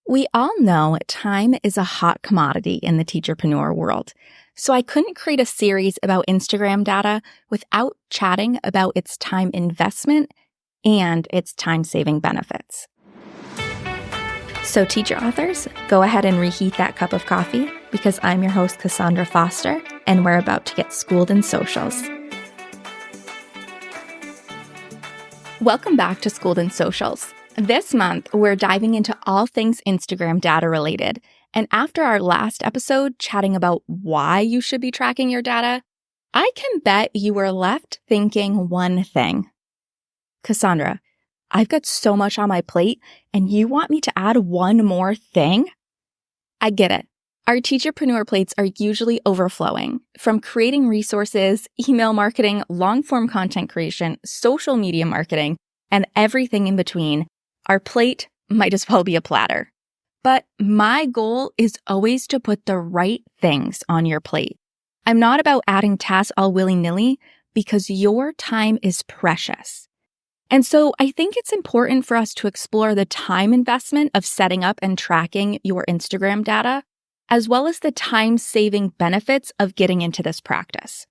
We all know time is a hot commodity in the teacherpreneur world, so I couldn't create a series about Instagram data without chatting about its time investment and its time-saving benefits. So teacher authors, go ahead and reheat that cup of coffee because I'm your host, Cassandra Foster, and we're about to get schooled in socials. Welcome back to Schooled in Socials. This month, we're diving into all things Instagram data related. And after our last episode chatting about why you should be tracking your data, I can bet you were left thinking one thing. Cassandra, I've got so much on my plate and you want me to add one more thing? I get it. Our teacherpreneur plates are usually overflowing from creating resources, email marketing, long-form content creation, social media marketing, and everything in between. Our plate might as well be a platter. But my goal is always to put the right things on your plate. I'm not about adding tasks all willy-nilly because your time is precious. And so I think it's important for us to explore the time investment of setting up and tracking your Instagram data, as well as the time-saving benefits of getting into this practice.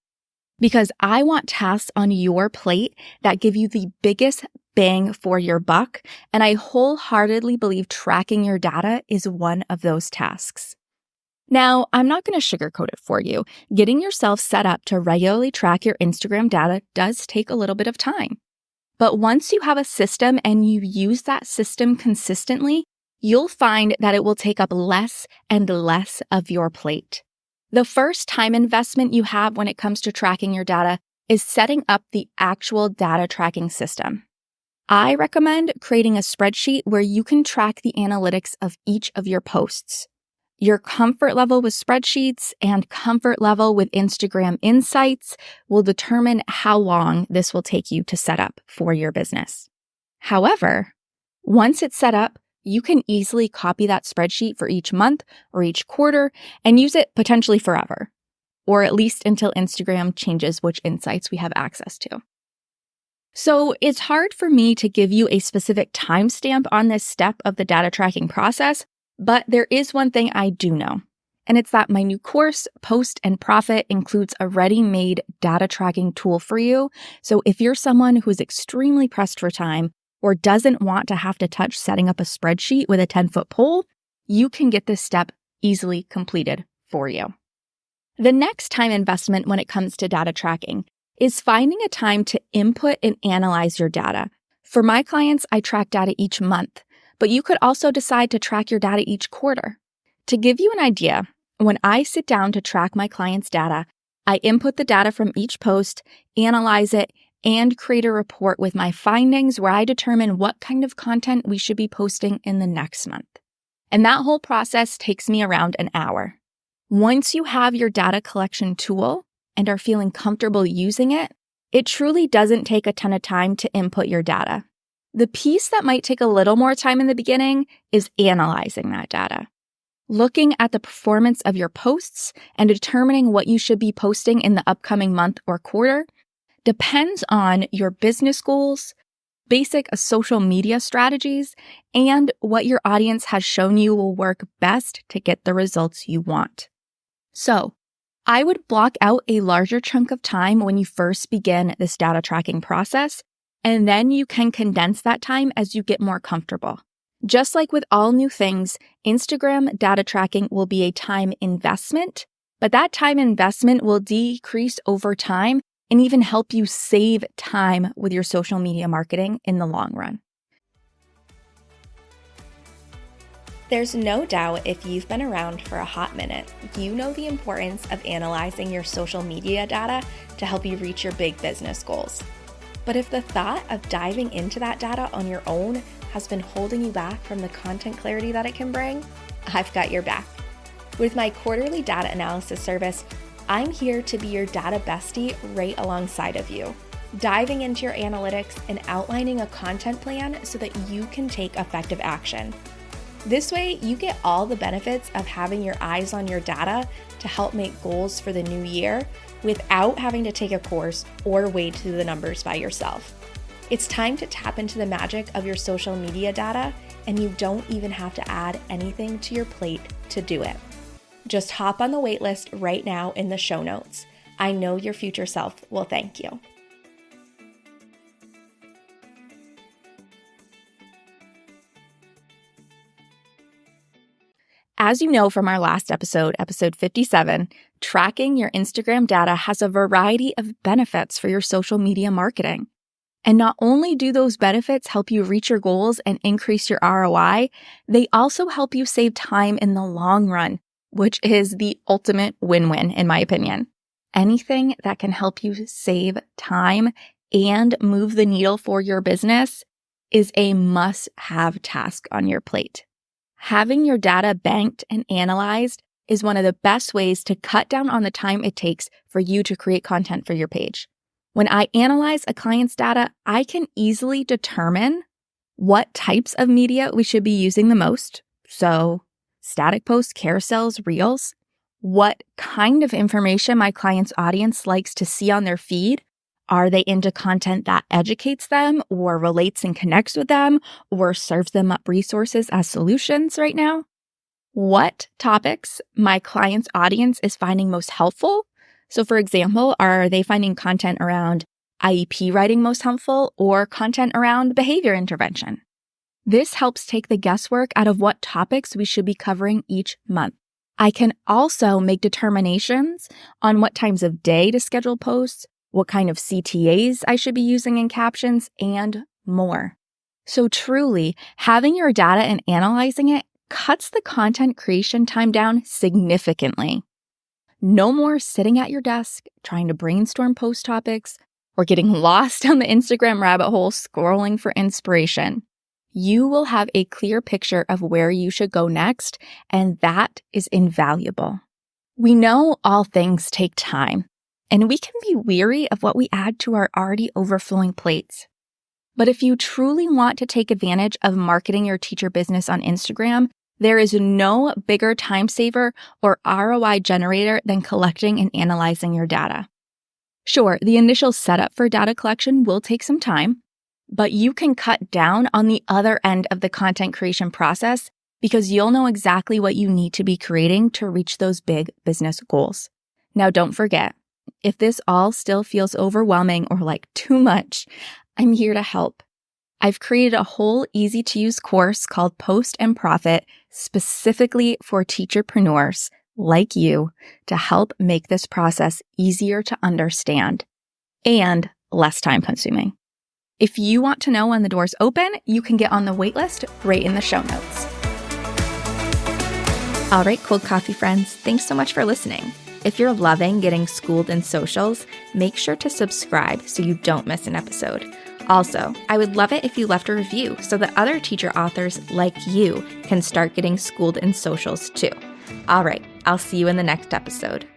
Because I want tasks on your plate that give you the biggest bang for your buck, and I wholeheartedly believe tracking your data is one of those tasks. Now, I'm not going to sugarcoat it for you. Getting yourself set up to regularly track your Instagram data does take a little bit of time. But once you have a system and you use that system consistently, you'll find that it will take up less and less of your plate. The first time investment you have when it comes to tracking your data is setting up the actual data tracking system. I recommend creating a spreadsheet where you can track the analytics of each of your posts. Your comfort level with spreadsheets and comfort level with Instagram Insights will determine how long this will take you to set up for your business. However, once it's set up, you can easily copy that spreadsheet for each month or each quarter and use it potentially forever, or at least until Instagram changes which insights we have access to. So it's hard for me to give you a specific timestamp on this step of the data tracking process, but there is one thing I do know, and it's that my new course, Post and Profit, includes a ready-made data tracking tool for you. So if you're someone who is extremely pressed for time or doesn't want to have to touch setting up a spreadsheet with a 10-foot pole, you can get this step easily completed for you. The next time investment when it comes to data tracking is finding a time to input and analyze your data. For my clients, I track data each month, but you could also decide to track your data each quarter. To give you an idea, when I sit down to track my clients' data, I input the data from each post, analyze it, and create a report with my findings where I determine what kind of content we should be posting in the next month. And that whole process takes me around an hour. Once you have your data collection tool and are feeling comfortable using it, it truly doesn't take a ton of time to input your data. The piece that might take a little more time in the beginning is analyzing that data. Looking at the performance of your posts and determining what you should be posting in the upcoming month or quarter depends on your business goals, basic social media strategies, and what your audience has shown you will work best to get the results you want. So, I would block out a larger chunk of time when you first begin this data tracking process, and then you can condense that time as you get more comfortable. Just like with all new things, Instagram data tracking will be a time investment, but that time investment will decrease over time and even help you save time with your social media marketing in the long run. There's no doubt if you've been around for a hot minute, you know the importance of analyzing your social media data to help you reach your big business goals. But if the thought of diving into that data on your own has been holding you back from the content clarity that it can bring, I've got your back. With my quarterly data analysis service, I'm here to be your data bestie right alongside of you, diving into your analytics and outlining a content plan so that you can take effective action. This way, you get all the benefits of having your eyes on your data to help make goals for the new year without having to take a course or wade through the numbers by yourself. It's time to tap into the magic of your social media data and you don't even have to add anything to your plate to do it. Just hop on the waitlist right now in the show notes. I know your future self will thank you. As you know from our last episode, episode 57, tracking your Instagram data has a variety of benefits for your social media marketing. And not only do those benefits help you reach your goals and increase your ROI, they also help you save time in the long run, which is the ultimate win-win in my opinion. Anything that can help you save time and move the needle for your business is a must-have task on your plate. Having your data banked and analyzed is one of the best ways to cut down on the time it takes for you to create content for your page. When I analyze a client's data, I can easily determine what types of media we should be using the most. So, static posts, carousels, reels. What kind of information my client's audience likes to see on their feed. Are they into content that educates them or relates and connects with them or serves them up resources as solutions right now? What topics my client's audience is finding most helpful? So for example, are they finding content around IEP writing most helpful or content around behavior intervention? This helps take the guesswork out of what topics we should be covering each month. I can also make determinations on what times of day to schedule posts, what kind of CTAs I should be using in captions, and more. So truly, having your data and analyzing it cuts the content creation time down significantly. No more sitting at your desk trying to brainstorm post topics or getting lost on the Instagram rabbit hole scrolling for inspiration. You will have a clear picture of where you should go next, and that is invaluable. We know all things take time. And we can be weary of what we add to our already overflowing plates. But if you truly want to take advantage of marketing your teacher business on Instagram, there is no bigger time saver or ROI generator than collecting and analyzing your data. Sure, the initial setup for data collection will take some time, but you can cut down on the other end of the content creation process because you'll know exactly what you need to be creating to reach those big business goals. Now, don't forget, if this all still feels overwhelming or like too much, I'm here to help. I've created a whole easy-to-use course called Post and Profit specifically for teacherpreneurs like you to help make this process easier to understand and less time-consuming. If you want to know when the doors open, you can get on the waitlist right in the show notes. All right, cold coffee friends, thanks so much for listening. If you're loving getting schooled in socials, make sure to subscribe so you don't miss an episode. Also, I would love it if you left a review so that other teacher authors like you can start getting schooled in socials too. All right, I'll see you in the next episode.